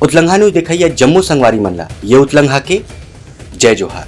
उतलंघा news देखिए जम्मू संगवारी मल्ला ये उतलंघा के जय जोहार।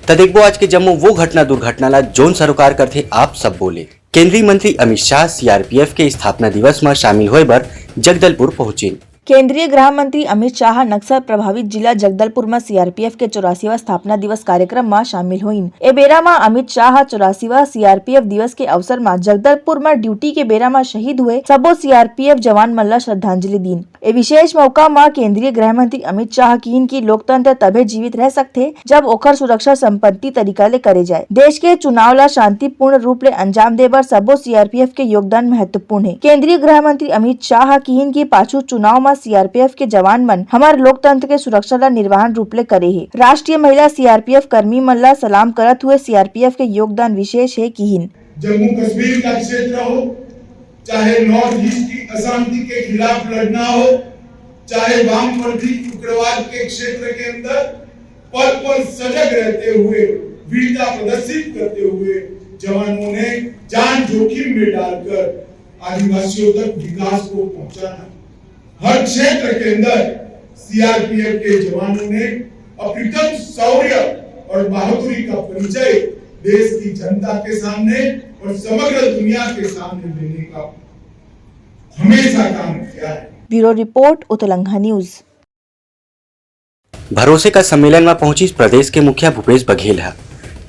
तदेखबो आज के जम्मू वो घटना दुर्घटना ला जोन सरोकार करथे आप सब बोले। केंद्रीय मंत्री अमित शाह सीआरपीएफ के स्थापना दिवस में शामिल होए बर जगदलपुर पहुंचे। केंद्रीय गृह मंत्री अमित शाह नक्सल प्रभावित जिला जगदलपुर में सीआरपीएफ के 84वां स्थापना दिवस कार्यक्रम में शामिल हुईन। ए बेरा में अमित शाह 84वां सीआरपीएफ दिवस के अवसर में जगदलपुर में ड्यूटी के बेरा में शहीद हुए सबो सीआरपीएफ जवान मन ला श्रद्धांजलि दीन। ए विशेष मौका में केंद्रीय गृह मंत्री अमित शाह कीन की लोकतंत्र तबे जीवित रह सकते जब ओकर सुरक्षा संपत्ति तरीका ले करे जाए। देश के चुनाव ला शांतिपूर्ण रूप ले अंजाम दे बर सबो सीआरपीएफ के योगदान महत्वपूर्ण है। केंद्रीय गृह मंत्री अमित शाह कीन की पाछू चुनाव में सीआरपीएफ के जवान मन हमार लोकतंत्र के सुरक्षा ला निर्वहन रूप ले करे है। राष्ट्रीय महिला सीआरपीएफ कर्मी मन ला सलाम करत हुए सीआरपीएफ के योगदान विशेष है कीन। जम्मू कश्मीर का क्षेत्र हो, चाहे नॉर्थ ईस्ट की अशांति के खिलाफ लड़ना हो, चाहे वामपंथी उग्रवाद के क्षेत्र के अंदर पल पल सजग रहते हुए वीरता प्रदर्शित करते हुए जवानों ने जान जोखिम में डालकर आदिवासियों तक विकास को पहुंचाना। हर क्षेत्र के अंदर सीआरपीएफ के जवानों ने अप्रतिम शौर्य और बहादुरी का परिचय देश की जनता के सामने और समग्र दुनिया के सामने देने का हमेशा काम किया है। ब्यूरो रिपोर्ट उतलंघा न्यूज। भरोसे का सम्मेलन में पहुंची प्रदेश के मुखिया भूपेश बघेल है।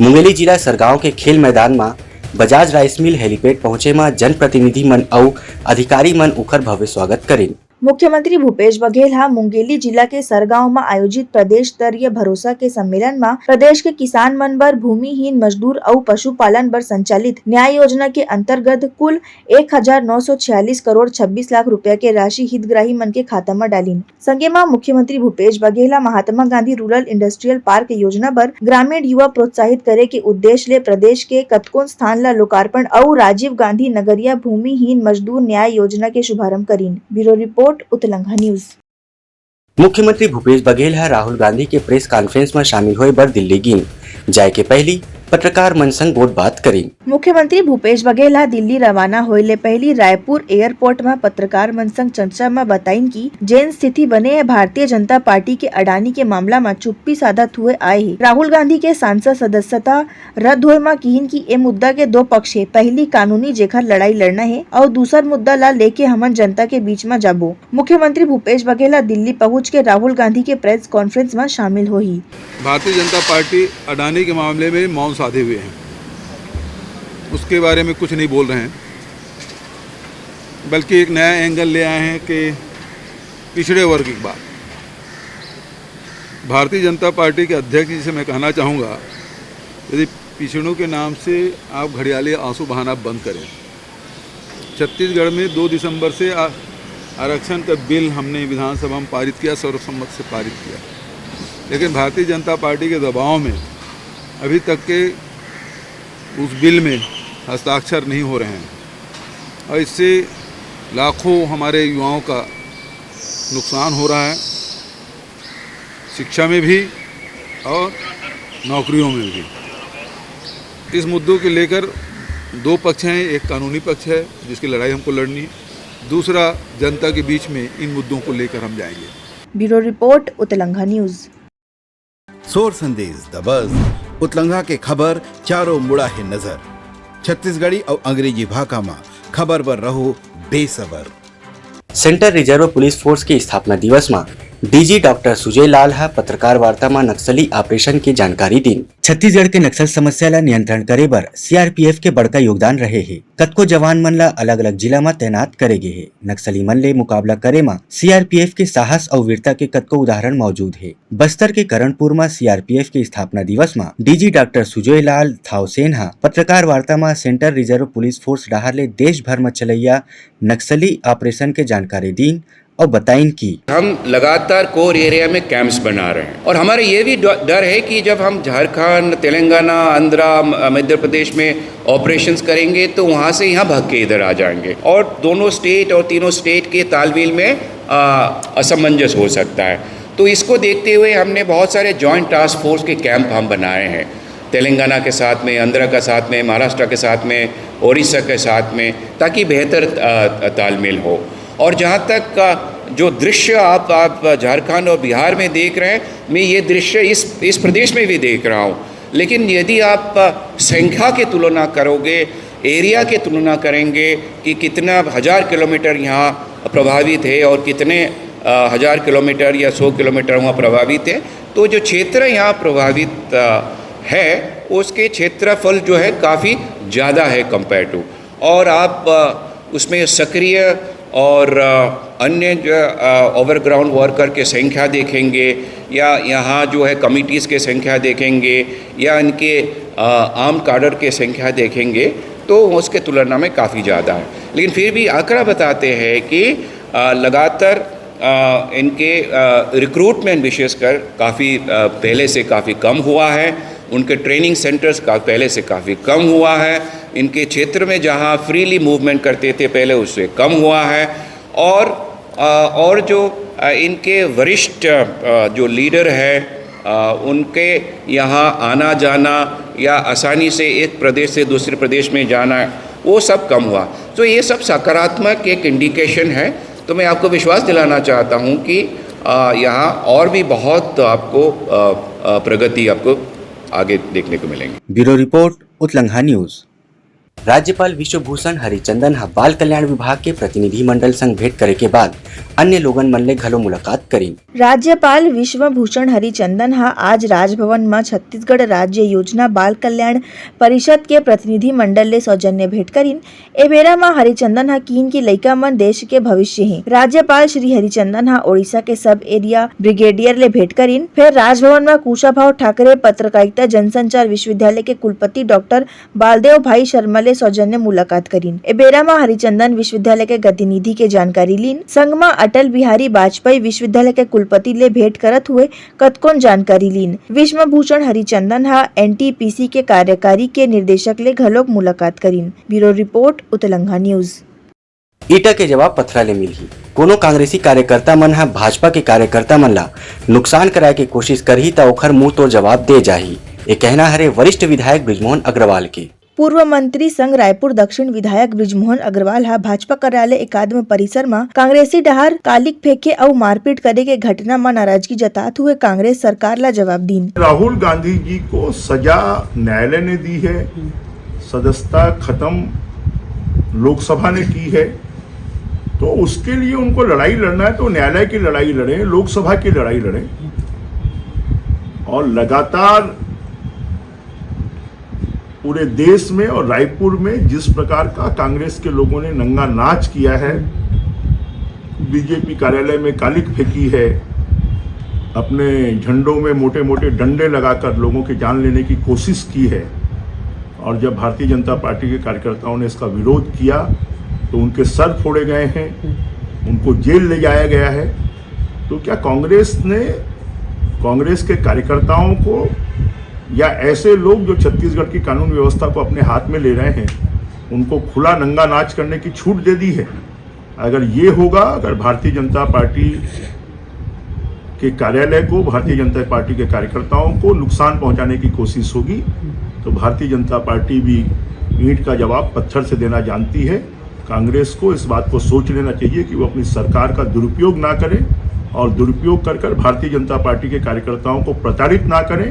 मुंगेली जिला सरगांव के खेल मैदान में बजाज राइस मिल हेलीपैड पहुंचे में जनप्रतिनिधि मन और अधिकारी मन उखर भव्य स्वागत करें। मुख्यमंत्री भूपेश बघेल मुंगेली जिला के सरगांव में आयोजित प्रदेश स्तरीय भरोसा के सम्मेलन में प्रदेश के किसान मन बर भूमिहीन मजदूर और पशुपालन बर संचालित न्याय योजना के अंतर्गत कुल 1946 करोड़ 26 लाख रुपया के राशि हितग्राही मन के खाता में डालीन। संगे में मुख्यमंत्री Bhupesh Baghel Mahatma Gandhi rural industrial park योजना पर ग्रामीण युवा प्रोत्साहित करे के उद्देश्य ले प्रदेश के कतकोन स्थान ला लोकार्पण और राजीव गांधी नगरिया भूमिहीन मजदूर न्याय योजना के शुभारंभ करीन। ब्यूरो रिपोर्ट उतलंघा न्यूज। मुख्यमंत्री भूपेश बघेल राहुल गांधी के प्रेस कॉन्फ्रेंस में शामिल होए बर दिल्ली गिन जाए के पहली पत्रकार मन संग बोट बात करी। मुख्यमंत्री भूपेश बघेल दिल्ली रवाना होए ले पहली रायपुर एयरपोर्ट में पत्रकार मन संग चर्चा में बताइन की जेन स्थिति बने है भारतीय जनता पार्टी के अडानी के मामला में चुप्पी साधत हुए आए है। राहुल गांधी के सांसद सदस्यता रद्द होए में कीन की ए मुद्दा के दो पक्ष है, पहली कानूनी जेखर लड़ाई लड़ना है और दूसर मुद्दा ला लेके हमन जनता के बीच में जाबो। मुख्यमंत्री भूपेश बघेल दिल्ली पहुँच के राहुल गांधी के प्रेस कॉन्फ्रेंस में शामिल हुई। भारतीय जनता पार्टी अडानी के मामले में मौन साधे हुए हैं, उसके बारे में कुछ नहीं बोल रहे हैं, बल्कि एक नया एंगल ले आए हैं कि पिछड़े वर्ग की बात। भारतीय जनता पार्टी के अध्यक्ष जी से मैं कहना चाहूँगा, यदि पिछड़ों के नाम से आप घड़ियाली आंसू बहाना बंद करें। छत्तीसगढ़ में 2 दिसंबर से आरक्षण का बिल हमने विधानसभा में पारित किया, सर्वसम्मत से पारित किया, लेकिन भारतीय जनता पार्टी के दबाव में अभी तक के उस बिल में हस्ताक्षर नहीं हो रहे हैं और इससे लाखों हमारे युवाओं का नुकसान हो रहा है, शिक्षा में भी और नौकरियों में भी। इस मुद्दों के लेकर 2 पक्ष हैं, एक कानूनी पक्ष है जिसकी लड़ाई हमको लड़नी है, दूसरा जनता के बीच में इन मुद्दों को लेकर हम जाएंगे। ब्यूरो रिपोर्ट उतलंघा न्यूज। सोर संदेश द बज़ उतलंघा के खबर चारों मुड़ा है नजर। छत्तीसगढ़ी और अंग्रेजी भाषा में खबर पर रहो बेसबर। सेंट्रल रिजर्व पुलिस फोर्स के स्थापना दिवस में डीजी डॉक्टर सुजय लाल पत्रकार वार्ता में नक्सली ऑपरेशन की जानकारी दी। छत्तीसगढ़ के नक्सल समस्या ला नियंत्रण करे बर सीआरपीएफ के बड़का योगदान रहे है। कतको जवान मन ला अलग अलग जिला में तैनात करे गे है। नक्सली मन ले मुकाबला करे में सीआरपीएफ के साहस और वीरता के कतको उदाहरण मौजूद है। बस्तर के करणपुर में सीआरपीएफ के स्थापना दिवस में डीजी डॉक्टर सुजय लाल थाउसेन पत्रकार वार्ता में सेंट्रल रिजर्व पुलिस फोर्स डाहर ले देश भर में चलैया नक्सली ऑपरेशन के जानकारी दी और बताइन की हम लगातार कोर एरिया में कैंप्स बना रहे हैं और हमारा ये भी डर है कि जब हम झारखंड, तेलंगाना, आंध्रा, मध्य प्रदेश में ऑपरेशंस करेंगे तो वहाँ से यहाँ भाग के इधर आ जाएंगे और दोनों स्टेट और तीनों स्टेट के तालमेल में असमंजस हो सकता है। तो इसको देखते हुए हमने बहुत सारे जॉइंट टास्क फोर्स के कैंप हम बनाए हैं, तेलंगाना के साथ में, आंध्रा के साथ में, महाराष्ट्र के साथ में, उड़ीसा के साथ में, ताकि बेहतर तालमेल हो। और जहाँ तक जो दृश्य आप झारखंड और बिहार में देख रहे हैं, मैं ये दृश्य इस प्रदेश में भी देख रहा हूँ। लेकिन यदि आप संख्या की तुलना करोगे, एरिया की तुलना करेंगे कि कितना 1000 किलोमीटर यहाँ प्रभावित है और कितने 1000 किलोमीटर या 100 किलोमीटर वहाँ प्रभावित है, तो जो क्षेत्र यहाँ प्रभावित है उसके क्षेत्रफल जो है काफ़ी ज़्यादा है कंपेयर टू, और आप उसमें सक्रिय और अन्य जो ओवरग्राउंड वर्कर के संख्या देखेंगे या यहाँ जो है कमिटीज़ के संख्या देखेंगे या इनके आर्म कार्डर के संख्या देखेंगे तो उसके तुलना में काफ़ी ज़्यादा है। लेकिन फिर भी आंकड़ा बताते हैं कि लगातार इनके रिक्रूटमेंट विशेषकर काफ़ी पहले से काफ़ी कम हुआ है, उनके ट्रेनिंग सेंटर्स का पहले से काफ़ी कम हुआ है, इनके क्षेत्र में जहां फ्रीली मूवमेंट करते थे पहले उससे कम हुआ है, और जो इनके वरिष्ठ जो लीडर है उनके यहां आना जाना या आसानी से एक प्रदेश से दूसरे प्रदेश में जाना वो सब कम हुआ। तो ये सब सकारात्मक एक इंडिकेशन है। तो मैं आपको विश्वास दिलाना चाहता हूं कि यहाँ और भी बहुत आपको प्रगति आपको आगे देखने को मिलेंगे। ब्यूरो रिपोर्ट उत्लंघा न्यूज। राज्यपाल विश्वभूषण हरिचंदन बाल कल्याण विभाग के प्रतिनिधि मंडल संग भेंट करे के बाद अन्य लोगन मन ले घलो मुलाकात करी। राज्यपाल विश्वभूषण हरिचंदन आज राजभवन में छत्तीसगढ़ राज्य योजना बाल कल्याण परिषद के प्रतिनिधि मंडल ले सौजन्य भेंट करीन। ए बेरा में हरिचंदन कीन की लइका मन देश के भविष्य हैं। राज्यपाल श्री हरिचंदन ओडिशा के सब एरिया ब्रिगेडियर ले भेंट करीन। फिर राजभवन में कुशाभाऊ ठाकरे पत्रकारिता जनसंचार विश्वविद्यालय के कुलपति डॉक्टर बालदेव भाई शर्मा ले सौजन्य मुलाकात करीन। ए बेरा में हरिचंदन विश्वविद्यालय के गतिनिधि के जानकारी लीन। संग में अटल बिहारी वाजपेयी विश्वविद्यालय के कुलपति ले भेंट करत हुए कतकोन जानकारी लीन। विश्वभूषण हरिचंदन एनटीपीसी के कार्यकारी के निर्देशक ले घलोक मुलाकात करीन। ब्यूरो रिपोर्ट उत्लंघा न्यूज। ईटा के जवाब पथरा ले मिलही। कोनो कांग्रेसी कार्यकर्ता मन भाजपा के कार्यकर्ता मन ला नुकसान कराए के कोशिश करही त ओखर मुंह तो जवाब दे जाही। ये कहना हरे वरिष्ठ विधायक बृजमोहन अग्रवाल के। पूर्व मंत्री संघ रायपुर दक्षिण विधायक बृजमोहन अग्रवाल भाजपा कार्यालय एकादम परिसर में कांग्रेसी डहार कालिक फेंके और मारपीट करे के घटना में नाराजगी जतात हुए कांग्रेस सरकार ला जवाब दीन। राहुल गांधी जी को सजा न्यायालय ने दी है, सदस्यता खत्म लोकसभा ने की है, तो उसके लिए उनको लड़ाई लड़ना है तो न्यायालय की लड़ाई लड़े, लोकसभा की लड़ाई लड़े। और लगातार पूरे देश में और रायपुर में जिस प्रकार का कांग्रेस के लोगों ने नंगा नाच किया है, बीजेपी कार्यालय में कालिक फेंकी है, अपने झंडों में मोटे मोटे डंडे लगाकर लोगों की जान लेने की कोशिश की है, और जब भारतीय जनता पार्टी के कार्यकर्ताओं ने इसका विरोध किया तो उनके सर फोड़े गए हैं, उनको जेल ले जाया गया है। तो क्या कांग्रेस के कार्यकर्ताओं को या ऐसे लोग जो छत्तीसगढ़ की कानून व्यवस्था को अपने हाथ में ले रहे हैं उनको खुला नंगा नाच करने की छूट दे दी है? अगर ये होगा, अगर भारतीय जनता पार्टी के कार्यालय को, भारतीय जनता पार्टी के कार्यकर्ताओं को नुकसान पहुंचाने की कोशिश होगी तो भारतीय जनता पार्टी भी ईंट का जवाब पत्थर से देना जानती है। कांग्रेस को इस बात को सोच लेना चाहिए कि वो अपनी सरकार का दुरुपयोग ना करें और दुरुपयोग कर भारतीय जनता पार्टी के कार्यकर्ताओं को प्रताड़ित ना करें।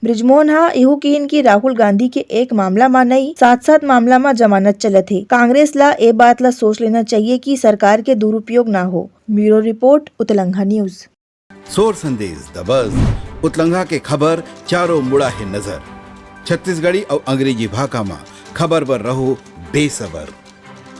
बृजमोहन इहू कीन की राहुल गांधी के एक मामला में नहीं 7 मामला में जमानत चलत है। कांग्रेस ला ए बात ला सोच लेना चाहिए कि सरकार के दुरुपयोग ना हो। ब्यूरो रिपोर्ट उत्लंघा न्यूज। सोर संदेश द बज़ उतलंघा के खबर चारों मुड़ा है नजर। छत्तीसगढ़ी और अंग्रेजी भाषा में खबर पर रहो बेसबर।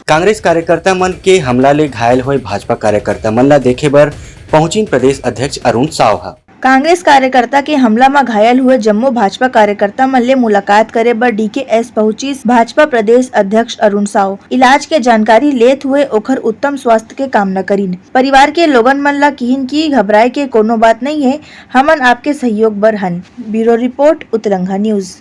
कांग्रेस कार्यकर्ता मन के हमला ले घायल हुए भाजपा कार्यकर्ता मन ला देखे बर पहुंची प्रदेश अध्यक्ष अरुण साव। कांग्रेस कार्यकर्ता के हमला में घायल हुए जम्मू भाजपा कार्यकर्ता मन ले मुलाकात करे बर डीकेएस पहुंची भाजपा प्रदेश अध्यक्ष अरुण साव। इलाज के जानकारी लेत हुए ओखर उत्तम स्वास्थ्य के कामना करीन। परिवार के लोगन मन ला किहिन की घबराए के कोनो बात नहीं है, हमन आपके सहयोग बर हन। ब्यूरो रिपोर्ट उत्लंघा न्यूज।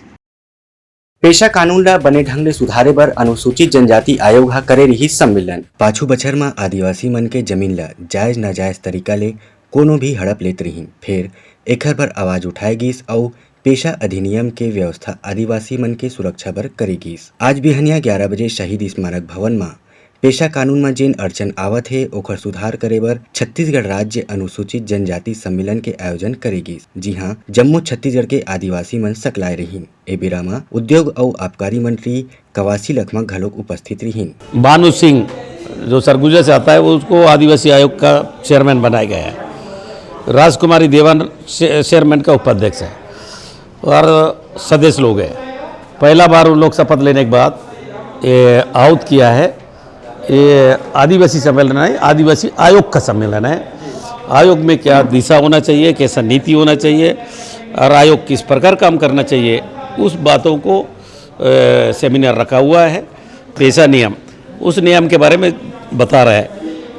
पेशा कानून ला बने ढंग ले सुधारे बर अनुसूचित जनजाति आयोग करे रही सम्मेलन। पाछू बछर में आदिवासी मन के जमीन ला जायज नाजायज तरीका ले कोनो भी हड़प लेत रही, फिर एखर पर आवाज उठाए गिस और पेशा अधिनियम के व्यवस्था आदिवासी मन के सुरक्षा बर करे गिस। आज बिहनिया 11 बजे शहीद स्मारक भवन में पेशा कानून में जेन अड़चन आवत है ओखर सुधार करे बर छत्तीसगढ़ राज्य अनुसूचित जनजाति सम्मेलन के आयोजन करेगी। जी हां, जम्मू छत्तीसगढ़ के आदिवासी मन सकलाए रहीन। ए बेरा में उद्योग और आबकारी मंत्री कवासी लखमा घलोक उपस्थित रहीन। भानु सिंह जो सरगुजा से आता है वो उसको आदिवासी आयोग का चेयरमैन बनाया गया है। राजकुमारी देवान चेयरमैन का उपाध्यक्ष है और सदस्य लोग हैं। पहला बार उन लोग शपथ लेने के बाद ये आहूत किया है। ये आदिवासी सम्मेलन है, आदिवासी आयोग का सम्मेलन है। आयोग में क्या दिशा होना चाहिए, कैसा नीति होना चाहिए और आयोग किस प्रकार काम करना चाहिए, उस बातों को सेमिनार रखा हुआ है। पेशा नियम, उस नियम के बारे में बता रहा है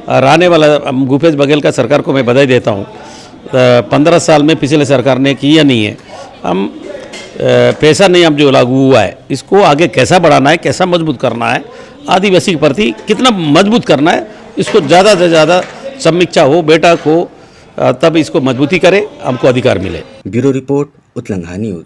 और आने वाला भूपेश बघेल का सरकार को मैं बधाई देता हूँ। 15 साल में पिछले सरकार ने किया नहीं है। हम पेशा नियम जो लागू हुआ है इसको आगे कैसा बढ़ाना है, कैसा मजबूत करना है, आदिवासी के प्रति कितना मजबूत करना है, इसको ज़्यादा से ज़्यादा समीक्षा हो, बेटा को तब इसको मजबूती करे, हमको अधिकार मिले। ब्यूरो रिपोर्ट, उत्लंघा न्यूज।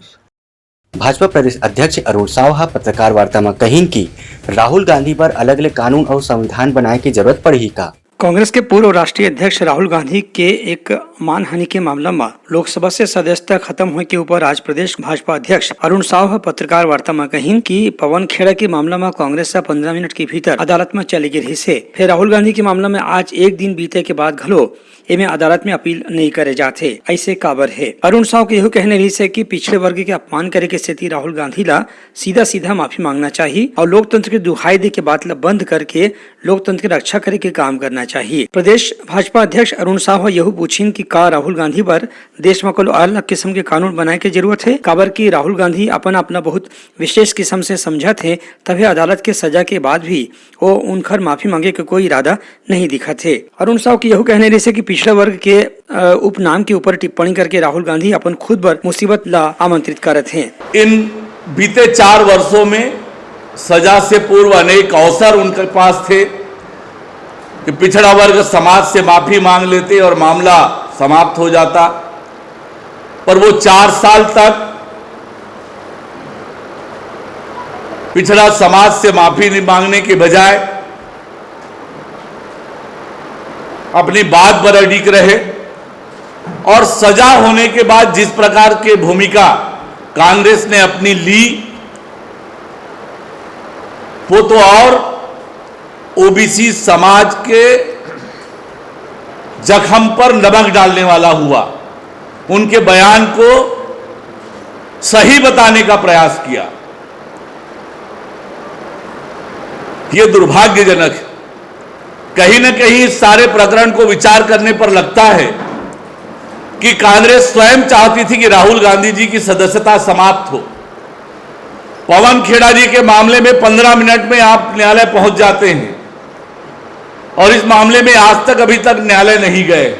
भाजपा प्रदेश अध्यक्ष अरुण साव पत्रकार वार्ता में कहीन कि राहुल गांधी पर अलग अलग कानून और संविधान बनाए की जरूरत पड़ी का। कांग्रेस के पूर्व राष्ट्रीय अध्यक्ष राहुल गांधी के एक मानहानि के मामला में लोकसभा से सदस्यता खत्म होने के ऊपर आज प्रदेश भाजपा अध्यक्ष अरुण साव पत्रकार वार्ता में कही कि पवन खेड़ा के मामला में कांग्रेस से 15 मिनट के भीतर अदालत में चली गई से फिर राहुल गांधी के मामला में आज एक दिन बीते के बाद घलो एमे अदालत में अपील नहीं करे जाते, ऐसे काबर है। अरुण साव के यह कहने रही है कि पिछड़े वर्ग के अपमान करे के स्थिति राहुल गांधी ला सीधा सीधा माफी मांगना चाहिए और लोकतंत्र के दुहाई दे के बात ला बंद करके लोकतंत्र की रक्षा करे के काम करना चाहिए। प्रदेश भाजपा अध्यक्ष अरुण साव यह पूछिन कि का राहुल गांधी पर देश में कोई अलग किस्म के कानून बनाए के जरूरत है, काबर की राहुल गांधी अपना बहुत विशेष किस्म से समझत है, तभी अदालत के सजा के बाद भी वो उनकर माफी मांगे के कोई इरादा नहीं दिखा थे। अरुण साव की यह कहने रही है कि पिछड़ा वर्ग के उपनाम के ऊपर टिप्पणी करके राहुल गांधी अपन खुद पर मुसीबत ला आमंत्रित करत हैं। इन बीते 4 वर्षों में सजा से पूर्व अनेक अवसर उनके पास थे कि पिछड़ा वर्ग समाज से माफी मांग लेते और मामला समाप्त हो जाता, पर वो 4 साल तक पिछड़ा समाज से माफी नहीं मांगने के बजाय अपनी बात पर अडिग रहे और सजा होने के बाद जिस प्रकार की भूमिका कांग्रेस ने अपनी ली वो तो और ओबीसी समाज के जख्म पर नमक डालने वाला हुआ। उनके बयान को सही बताने का प्रयास किया। ये दुर्भाग्यजनक है। कहीं न कहीं इस सारे प्रकरण को विचार करने पर लगता है कि कांग्रेस स्वयं चाहती थी कि राहुल गांधी जी की सदस्यता समाप्त हो। पवन खेड़ा जी के मामले में 15 मिनट में आप न्यायालय पहुंच जाते हैं और इस मामले में आज तक अभी तक न्यायालय नहीं गए।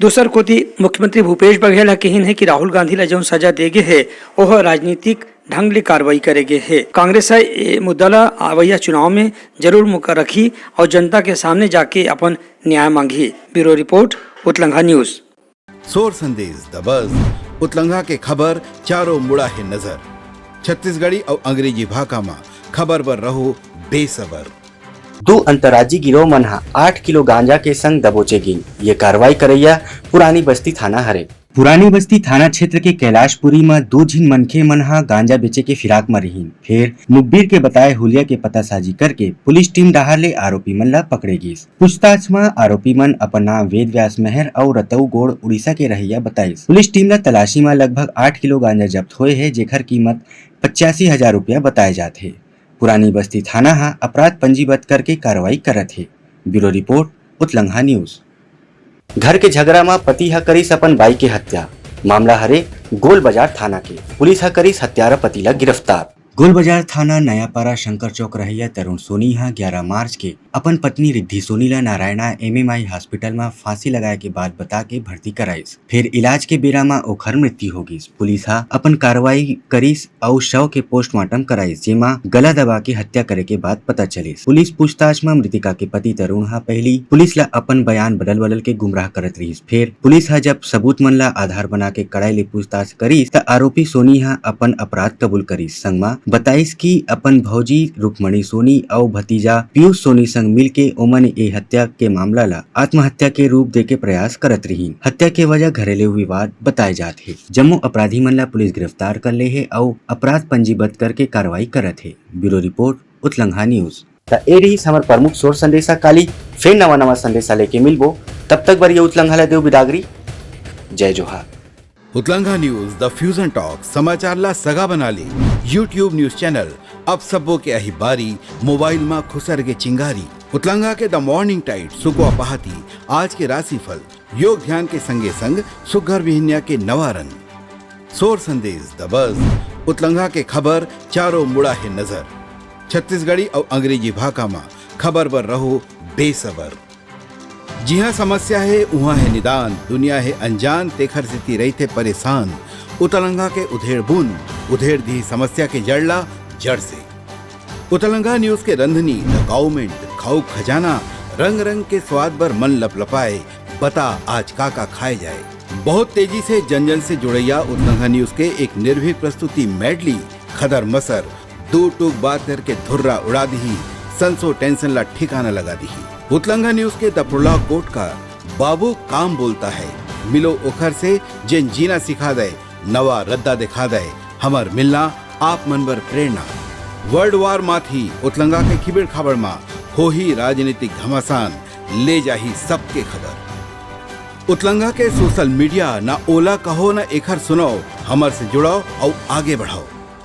दूसर कोती मुख्यमंत्री भूपेश बघेल कहन है कि राहुल गांधी ला जो सजा देगे है वह राजनीतिक ढंग ले कार्रवाई करेगे है। कांग्रेस है मुद्दा ला आवैया चुनाव में जरूर मुख रखी और जनता के सामने जाके अपन न्याय मांगी। ब्यूरो रिपोर्ट, उत्लंघा न्यूज। सोर संदेश द बज़ उतलंघा के खबर चारों मुड़ा है नजर। छत्तीसगढ़ी और अंग्रेजी भाषा में खबर पर रहो बेसबर। 2 अंतर्राज्यीय गिरोह मन 8 किलो गांजा के संग दबोचे गिन। ये कार्रवाई करैया पुरानी बस्ती थाना हरे। पुरानी बस्ती थाना क्षेत्र के कैलाशपुरी में 2 झिन मनखे मन गांजा बेचे के फिराक में रहीन। फिर मुखबिर के बताए हुलिया के पतासाजी करके पुलिस टीम डाहर ले आरोपी मन ला पकड़े गिस। पूछताछ में आरोपी मन अपन नाम वेद व्यास मेहर और रतऊ गोड़ उड़ीसा के रहिया बताइस। पुलिस टीम ला तलाशी में लगभग 8 किलो गांजा जब्त हुए है, जेकर कीमत 85,000 रुपया बताए जाते। पुरानी बस्ती थाना अपराध पंजीबद्ध करके कार्रवाई करत है। ब्यूरो रिपोर्ट, उत्लंघा न्यूज। घर के झगड़ा में पति करीस अपन बाई के हत्या। मामला हरे गोल बाजार थाना के। पुलिस करीस हत्यारा पति ला गिरफ्तार। गोल बाजार थाना नयापारा शंकर चौक रहिया तरुण सोनी 11 मार्च के अपन पत्नी रिद्धि सोनी ला नारायणा MMI हॉस्पिटल में फांसी लगाए के बाद बता के भर्ती कराइस। फिर इलाज के बेरा में ओखर मृत्यु हो गई। पुलिस अपन कार्रवाई करीस और शव के पोस्टमार्टम कराइस, जेमा गला दबा के हत्या करे के बाद पता चलिस। पुलिस पूछताछ में मृतिका के पति तरुण पहली पुलिस ला अपन बयान बदल के गुमराह करत रहीस। फिर पुलिस जब सबूत मन ला आधार बना के कड़ाई ले पूछताछ करीस त आरोपी सोनी अपन अपराध कबूल करीस। संगमा बताइस कि अपन भौजी रुक्मणी सोनी और भतीजा पीयूष सोनी संग मिल के ओमन ए हत्या के मामला ला आत्महत्या के रूप दे के प्रयास करत रही। हत्या के वजह घरेलू विवाद बताए जाते है। जम्मू अपराधी मन ला पुलिस गिरफ्तार कर ले है और अपराध पंजीबद्ध करके कार्रवाई करत है। ब्यूरो रिपोर्ट उत्लंघा न्यूज। ए रही हमार प्रमुख सोर संदेशा काली फिर नवा संदेशा लेके मिलबो। तब तक बर ये उत्लंघा ला देव बिदागरी। जय जोहार। उत्लंघा न्यूज द फ्यूजन टॉक समाचार ला सगा बना ली। यूट्यूब न्यूज चैनल अब सबो के अही बारी मोबाइल में खुसर के चिंगारी। उत्लंघा के द मॉर्निंग टाइट सुगवा पहाती आज के राशिफल योग ध्यान के संगे संग सुघर विहिन्या के नवा रंग। सोर संदेश द बज उत्लंघा के खबर चारों मुड़ा है नजर। छत्तीसगढ़ी और अंग्रेजी भाषा में खबर पर रहो बेसबर। जी हाँ, समस्या है वहाँ है निदान। दुनिया है अनजान तेखर से रही थे परेशान। उत्लंघा के उधेड़ बुन उधेड़ दी समस्या के जड़ला जड़ से। उत्लंघा न्यूज के रंधनी द गवर्नमेंट खाऊ खजाना रंग रंग के स्वाद पर मन लपलपाए। बता आज का खाए जाए। बहुत तेजी से जन जन से जुड़ैया उत्लंघा न्यूज के एक निर्भीक प्रस्तुति मेडली खदर मसर दो टूक बात करके धुर्रा उड़ा दी। संसो टेंशन ला ठिकाना लगा दी। उत्लंघा न्यूज के द प्रोलॉग कोट का बाबू काम बोलता है। मिलो ओखर से जिन जीना सिखा दे नवा रद्दा दिखा दे। हमार मिलना आप मन बर प्रेरणा। वर्ल्ड वार माथी उत्लंघा के खिबड़ खबर मा हो ही राजनीतिक घमासान ले जाही सबके खबर। उत्लंघा के सोशल मीडिया ना ओला कहो ना एखर सुनाओ। हमर से जुड़ाओ और आगे बढ़ाओ।